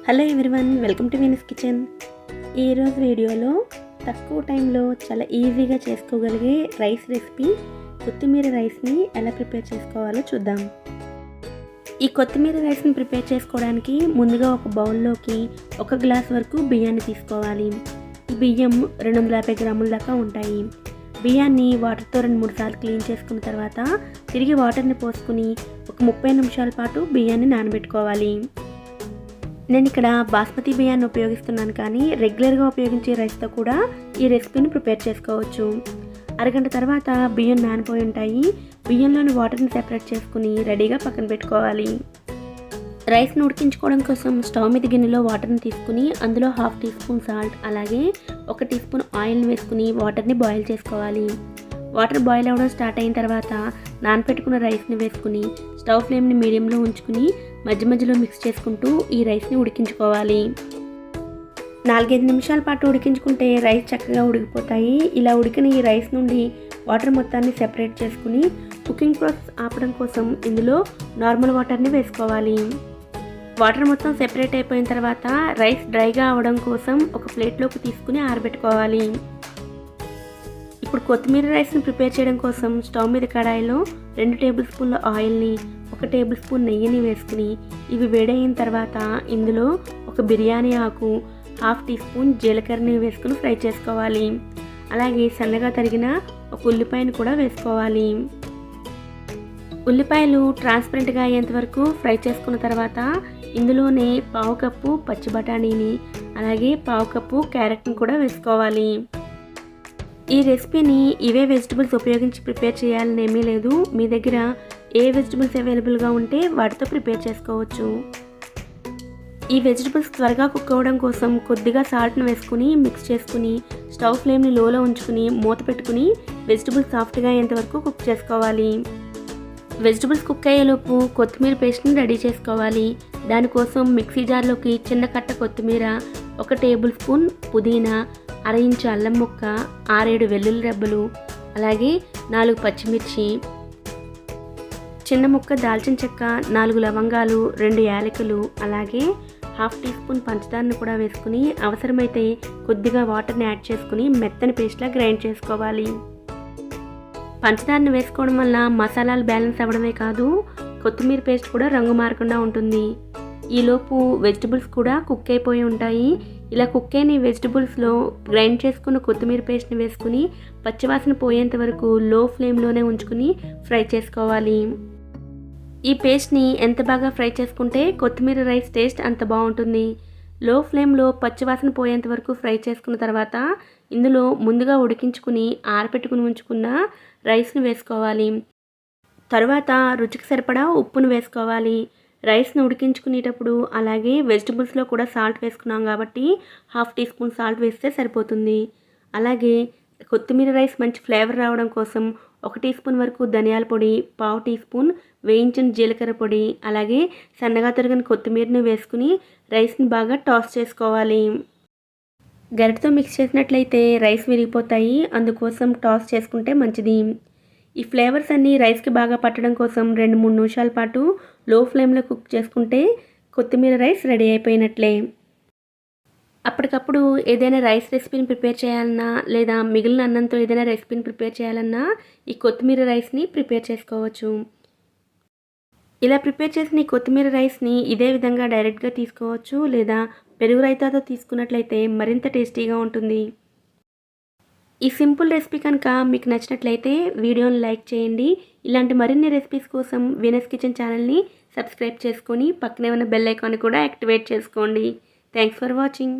Hello everyone, welcome to Venus kitchen. ఈరోజు వీడియోలో తక్కువ టైంలో చాలా ఈజీగా చేసుకోగలిగే రైస్ రెసిపీ కొత్తిమీర రైస్ని ఎలా ప్రిపేర్ చేసుకోవాలో చూద్దాం. ఈ కొత్తిమీర రైస్ని ప్రిపేర్ చేసుకోవడానికి ముందుగా ఒక బౌల్లోకి 1 గ్లాస్ వరకు బియ్యాన్ని తీసుకోవాలి. ఈ బియ్యం 250 గ్రాముల దాకా ఉంటాయి. బియ్యాన్ని వాటర్తో 2-3 సార్లు క్లీన్ చేసుకున్న తర్వాత తిరిగి వాటర్ని పోసుకుని ఒక 30 నిమిషాల పాటు బియ్యాన్ని నానబెట్టుకోవాలి. నేను ఇక్కడ బాస్మతి బియ్యాన్ని ఉపయోగిస్తున్నాను, కానీ రెగ్యులర్గా ఉపయోగించే రైస్తో కూడా ఈ రెసిపీని ప్రిపేర్ చేసుకోవచ్చు. అరగంట తర్వాత బియ్యం నానిపోయి ఉంటాయి. బియ్యంలోని వాటర్ని సెపరేట్ చేసుకుని రెడీగా పక్కన పెట్టుకోవాలి. రైస్ని ఉడికించుకోవడం కోసం స్టవ్ మీద గిన్నెలో వాటర్ని తీసుకుని అందులో 1/2 టీ స్పూన్ సాల్ట్ అలాగే 1 టీ స్పూన్ ఆయిల్ని వేసుకుని వాటర్ని బాయిల్ చేసుకోవాలి. వాటర్ బాయిల్ అవ్వడం స్టార్ట్ అయిన తర్వాత నానపెట్టుకున్న రైస్ని వేసుకుని స్టవ్ ఫ్లేమ్ని మీడియంలో ఉంచుకుని మధ్య మధ్యలో మిక్స్ చేసుకుంటూ ఈ రైస్ని ఉడికించుకోవాలి. 4-5 నిమిషాల పాటు ఉడికించుకుంటే రైస్ చక్కగా ఉడికిపోతాయి. ఇలా ఉడికిన ఈ రైస్ నుండి వాటర్ మొత్తాన్ని సెపరేట్ చేసుకుని కుకింగ్ ప్రాసెస్ ఆపడం కోసం ఇందులో నార్మల్ వాటర్ని వేసుకోవాలి. వాటర్ మొత్తం సెపరేట్ అయిపోయిన తర్వాత రైస్ డ్రైగా అవ్వడం కోసం ఒక ప్లేట్లోకి తీసుకుని ఆరబెట్టుకోవాలి. ఇప్పుడు కొత్తిమీర రైస్ని ప్రిపేర్ చేయడం కోసం స్టవ్ మీద కడాయిలో 2 టేబుల్ స్పూన్ల ఆయిల్ని 1 టేబుల్ స్పూన్ నెయ్యిని వేసుకుని ఇవి వేడైన తర్వాత ఇందులో ఒక బిర్యానీ ఆకు 1/2 టీ స్పూన్ జీలకర్రని వేసుకుని ఫ్రై చేసుకోవాలి. అలాగే సన్నగా తరిగిన ఒక ఉల్లిపాయను కూడా వేసుకోవాలి. ఉల్లిపాయలు ట్రాన్స్పరెంట్గా అయ్యేంత వరకు ఫ్రై చేసుకున్న తర్వాత ఇందులోనే 1/2 కప్పు పచ్చి బఠానీని అలాగే 1/2 కప్పు క్యారెట్ని కూడా వేసుకోవాలి. ఈ రెసిపీని ఇవే వెజిటబుల్స్ ఉపయోగించి ప్రిపేర్ చేయాలని ఏమీ లేదు. మీ దగ్గర ఏ వెజిటబుల్స్ అవైలబుల్గా ఉంటే వాటితో ప్రిపేర్ చేసుకోవచ్చు. ఈ వెజిటబుల్స్ త్వరగా కుక్ అవ్వడం కోసం కొద్దిగా సాల్ట్ని వేసుకుని మిక్స్ చేసుకుని స్టవ్ ఫ్లేమ్ని లోలో ఉంచుకుని మూత పెట్టుకుని వెజిటబుల్స్ సాఫ్ట్గా అయ్యేంతవరకు కుక్ చేసుకోవాలి. వెజిటబుల్స్ కుక్ అయ్యేలోపు కొత్తిమీర పేస్ట్ని రెడీ చేసుకోవాలి. దానికోసం మిక్సీ జార్లోకి చిన్న కట్ట కొత్తిమీర, 1 టేబుల్ స్పూన్ పుదీనా, 1/2 ఇంచు అల్లం ముక్క, 6-7 వెల్లుల్లి రెబ్బలు, అలాగే 4 పచ్చిమిర్చి, చిన్న ముక్క దాల్చిన చెక్క, 4 లవంగాలు, 2 యాలకులు, అలాగే 1/2 టీ స్పూన్ పంచదారను కూడా వేసుకుని అవసరమైతే కొద్దిగా వాటర్ని యాడ్ చేసుకుని మెత్తని పేస్ట్లా గ్రైండ్ చేసుకోవాలి. పంచదారని వేసుకోవడం వల్ల మసాలాలు బ్యాలెన్స్ అవ్వడమే కాదు, కొత్తిమీర పేస్ట్ కూడా రంగు మారకుండా ఉంటుంది. ఈలోపు వెజిటబుల్స్ కూడా కుక్ అయిపోయి ఉంటాయి. ఇలా కుక్ అయిన వెజిటబుల్స్లో గ్రైండ్ చేసుకున్న కొత్తిమీర పేస్ట్ని వేసుకుని పచ్చివాసన పోయేంత వరకు లో ఫ్లేమ్లోనే ఉంచుకుని ఫ్రై చేసుకోవాలి. ఈ పేస్ట్ని ఎంత బాగా ఫ్రై చేసుకుంటే కొత్తిమీర రైస్ టేస్ట్ అంత బాగుంటుంది. లో ఫ్లేమ్లో పచ్చివాసన పోయేంత వరకు ఫ్రై చేసుకున్న తర్వాత ఇందులో ముందుగా ఉడికించుకుని ఆరపెట్టుకుని ఉంచుకున్న రైస్ని వేసుకోవాలి. తర్వాత రుచికి సరిపడా ఉప్పును వేసుకోవాలి. రైస్ని ఉడికించుకునేటప్పుడు అలాగే వెజిటబుల్స్లో కూడా సాల్ట్ వేసుకున్నాం కాబట్టి 1/2 టీ స్పూన్ సాల్ట్ వేస్తే సరిపోతుంది. అలాగే కొత్తిమీర రైస్ మంచి ఫ్లేవర్ రావడం కోసం 1 టీ స్పూన్ వరకు ధనియాల పొడి, 1/2 టీ స్పూన్ వేయించిన జీలకర్ర పొడి, అలాగే సన్నగా తరిగిన కొత్తిమీరని వేసుకుని రైస్ని బాగా టాస్ చేసుకోవాలి. గరిటతో మిక్స్ చేసినట్లయితే రైస్ విరిగిపోతాయి, అందుకోసం టాస్ చేసుకుంటే మంచిది. ఈ ఫ్లేవర్స్ అన్నీ రైస్కి బాగా పట్టడం కోసం 2-3 నిమిషాల పాటు లో ఫ్లేమ్లో కుక్ చేసుకుంటే కొత్తిమీర రైస్ రెడీ అయిపోయినట్లే. అప్పటికప్పుడు ఏదైనా రైస్ రెసిపీని ప్రిపేర్ చేయాలన్నా లేదా మిగిలిన అన్నంతో ఏదైనా రెసిపీని ప్రిపేర్ చేయాలన్నా ఈ కొత్తిమీర రైస్ని ప్రిపేర్ చేసుకోవచ్చు. ఇలా ప్రిపేర్ చేసిన ఈ కొత్తిమీర రైస్ని ఇదే విధంగా డైరెక్ట్గా తీసుకోవచ్చు, లేదా పెరుగు రైతాతో తీసుకున్నట్లయితే మరింత టేస్టీగా ఉంటుంది. ఈ సింపుల్ రెసిపీ కనుక మీకు నచ్చినట్లయితే వీడియోని లైక్ చేయండి. ఇలాంటి మరిన్ని రెసిపీస్ కోసం వీనస్ కిచెన్ ఛానల్ని సబ్స్క్రైబ్ చేసుకొని పక్కనే ఉన్న బెల్ ఐకాన్ని కూడా యాక్టివేట్ చేసుకోండి. Thanks for watching.